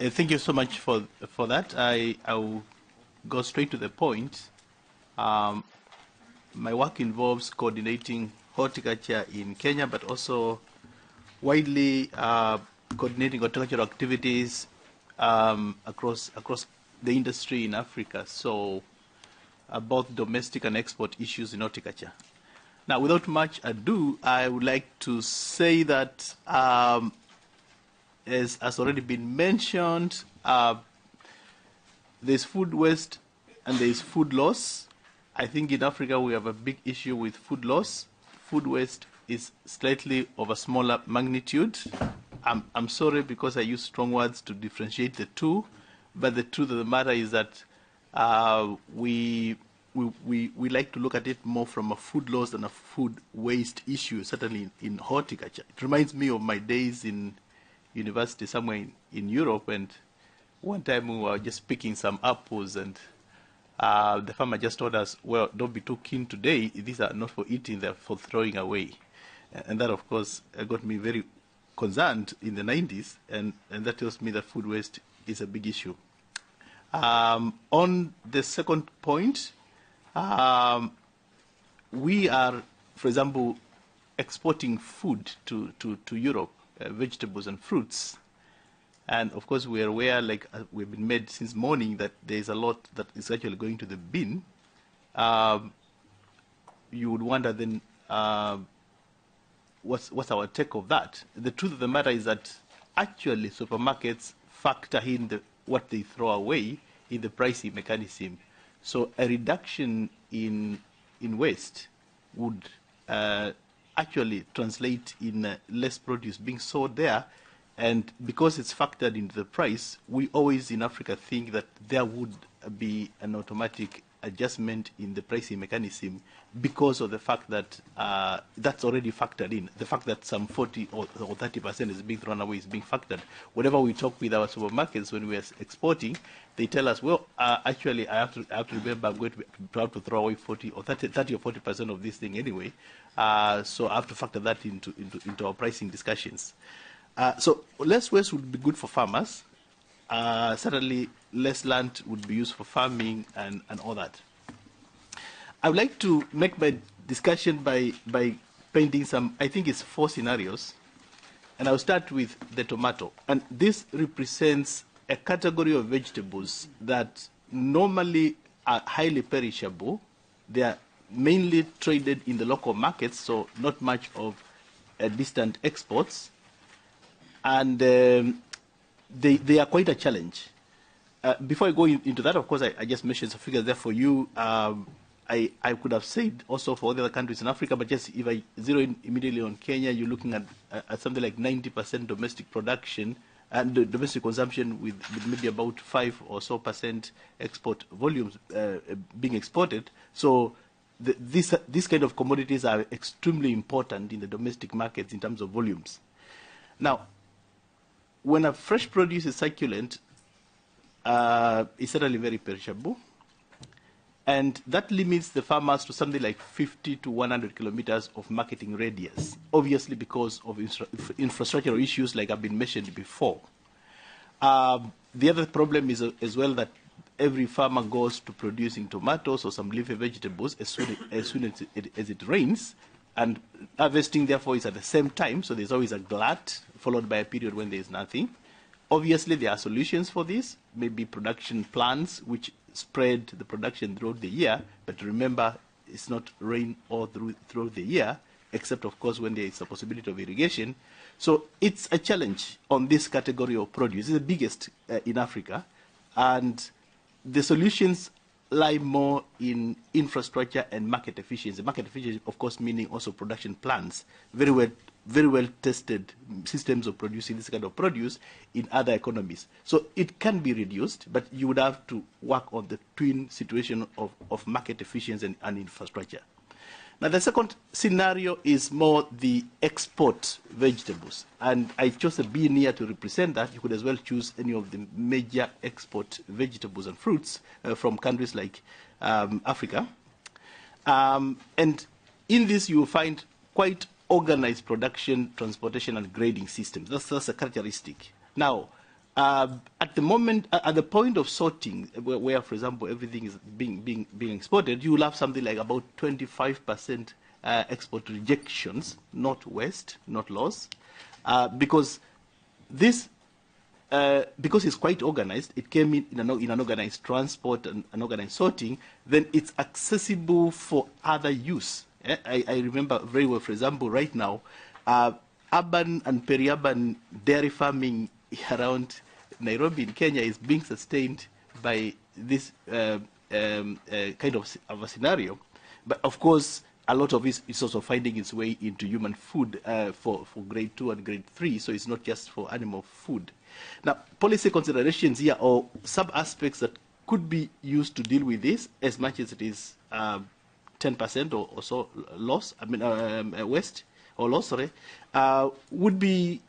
Thank you so much for that. I will go straight to the point. My work involves coordinating horticulture in Kenya, but also widely coordinating horticultural activities across the industry in Africa. So both domestic and export issues in horticulture. Now, without much ado, I would like to say that, as has already been mentioned, there's food waste and there's food loss. I think in Africa we have a big issue with food loss. Food waste is slightly of a smaller magnitude. I'm sorry because I use strong words to differentiate the two, but the truth of the matter is that we like to look at it more from a food loss than a food waste issue, certainly in horticulture. It reminds me of my days in university somewhere in Europe, and one time we were just picking some apples, and the farmer just told us, well, don't be too keen today. These are not for eating, they're for throwing away. And that, of course, got me very concerned in the 90s, and that tells me that food waste is a big issue. On the second point, we are, for example, exporting food to Europe, vegetables and fruits. And of course, we are aware, like we've been made since morning, that there's a lot that is actually going to the bin. You would wonder then, what's our take of that? The truth of the matter is that actually supermarkets factor in what they throw away in the pricing mechanism. So a reduction in waste would actually translate in less produce being sold there. And because it's factored into the price, we always in Africa think that there would be an automatic adjustment in the pricing mechanism because of the fact that that's already factored in. The fact that some 40 or 30% is being thrown away is being factored. Whenever we talk with our supermarkets when we are exporting, they tell us, well, actually, I have to remember I'm going to have to throw away 30 or 40% of this thing anyway. So I have to factor that into our pricing discussions. So less waste would be good for farmers. Certainly less land would be used for farming and all that. I would like to make my discussion by painting some, I think it's 4 scenarios. And I'll start with the tomato. And this represents a category of vegetables that normally are highly perishable. They are mainly traded in the local markets, so not much of distant exports. And they are quite a challenge. Before I go into that, of course, I just mentioned some figures there for you. I could have said also for other countries in Africa, but just if I zero in immediately on Kenya, you're looking at something like 90% domestic production and domestic consumption with maybe about 5% or so export volumes being exported. So these kind of commodities are extremely important in the domestic markets in terms of volumes. Now, when a fresh produce is succulent, it's certainly very perishable. And that limits the farmers to something like 50 to 100 kilometers of marketing radius, obviously because of infrastructural issues like I've been mentioned before. The other problem is as well that every farmer goes to producing tomatoes or some leafy vegetables as soon as it rains, and harvesting, therefore, is at the same time, so there's always a glut, followed by a period when there's nothing. Obviously, there are solutions for this, maybe production plans, which spread the production throughout the year, but remember, it's not rain all throughout the year, except, of course, when there is a possibility of irrigation. So it's a challenge on this category of produce. It's the biggest in Africa, and the solutions lie more in infrastructure and market efficiency. Market efficiency, of course, meaning also production plans, very well tested systems of producing this kind of produce in other economies. So it can be reduced, but you would have to work on the twin situation of market efficiency and infrastructure. Now, the second scenario is more the export vegetables. And I chose a bean here to represent that. You could as well choose any of the major export vegetables and fruits from countries like Africa. And in this, you will find quite organized production, transportation, and grading systems. That's a characteristic. Now, at at the moment, at the point of sorting, where, for example, everything is being exported, you will have something like about 25% export rejections, not waste, not loss, because this, because it's quite organized, it came in an organized transport and an organized sorting, then it's accessible for other use. I remember very well, for example, right now, urban and peri-urban dairy farming around Nairobi in Kenya is being sustained by this kind of a scenario. But of course, a lot of it is also finding its way into human food for grade 2 and grade 3, so it's not just for animal food. Now, policy considerations here are sub-aspects that could be used to deal with this, as much as it is 10% or so loss, waste or loss, sorry, would be,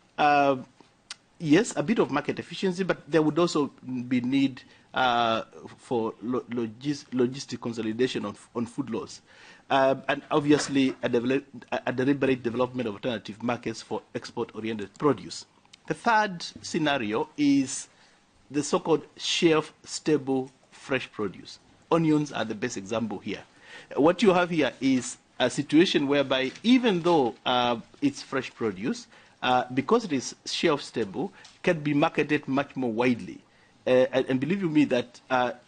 yes, a bit of market efficiency, but there would also be need for logistic consolidation on food loss. And obviously, a deliberate development of alternative markets for export-oriented produce. The third scenario is the so-called shelf-stable fresh produce. Onions are the best example here. What you have here is a situation whereby even though it's fresh produce, because it is shelf-stable, can be marketed much more widely. And believe you me that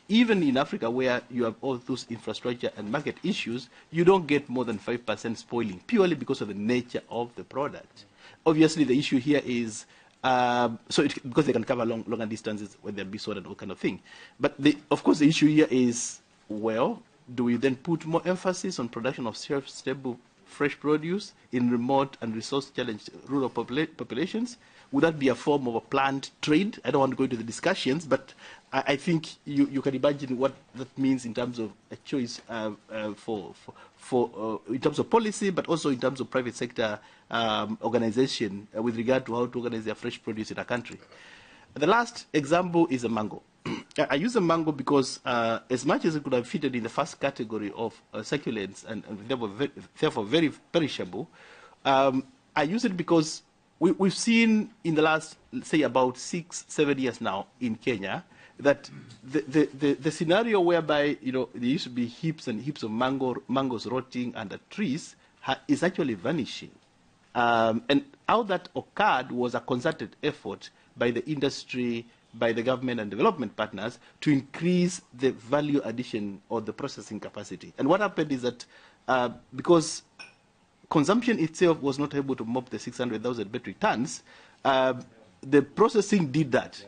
even in Africa, where you have all those infrastructure and market issues, you don't get more than 5% spoiling, purely because of the nature of the product. Obviously, the issue here is, because they can cover longer distances when they're be sold and all kind of thing. But of course, the issue here is, well, do we then put more emphasis on production of shelf-stable fresh produce in remote and resource-challenged rural populations? Would that be a form of a planned trade? I don't want to go into the discussions, but I think you can imagine what that means in terms of a choice in terms of policy, but also in terms of private sector organization with regard to how to organize their fresh produce in a country. The last example is a mango. I use a mango because as much as it could have fitted in the first category of succulents and therefore very perishable, I use it because we've seen in the last, say, about 6-7 years now in Kenya that the scenario whereby there used to be heaps and heaps of mangoes rotting under trees is actually vanishing. And how that occurred was a concerted effort by the industry, by the government and development partners to increase the value addition or the processing capacity. And what happened is that because consumption itself was not able to mop the 600,000 metric tons, the processing did that.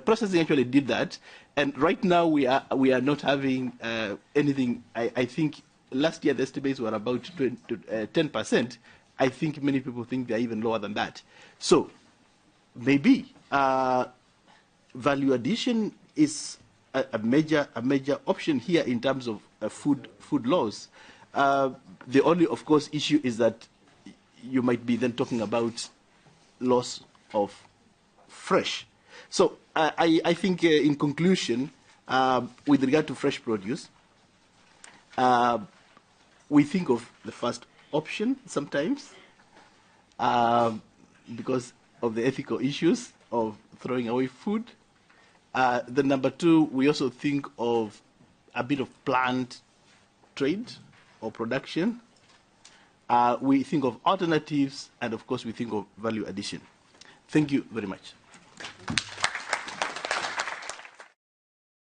Processing actually did that, and right now we are not having anything. I think last year the estimates were about 10%. I think many people think they're even lower than that. So maybe value addition is a major option here in terms of food laws. The only, of course, issue is that you might be then talking about loss of fresh. So I think in conclusion, with regard to fresh produce, we think of the first option sometimes because of the ethical issues of throwing away food. The number two, we also think of a bit of planned trade or production. We think of alternatives, and of course we think of value addition. Thank you very much.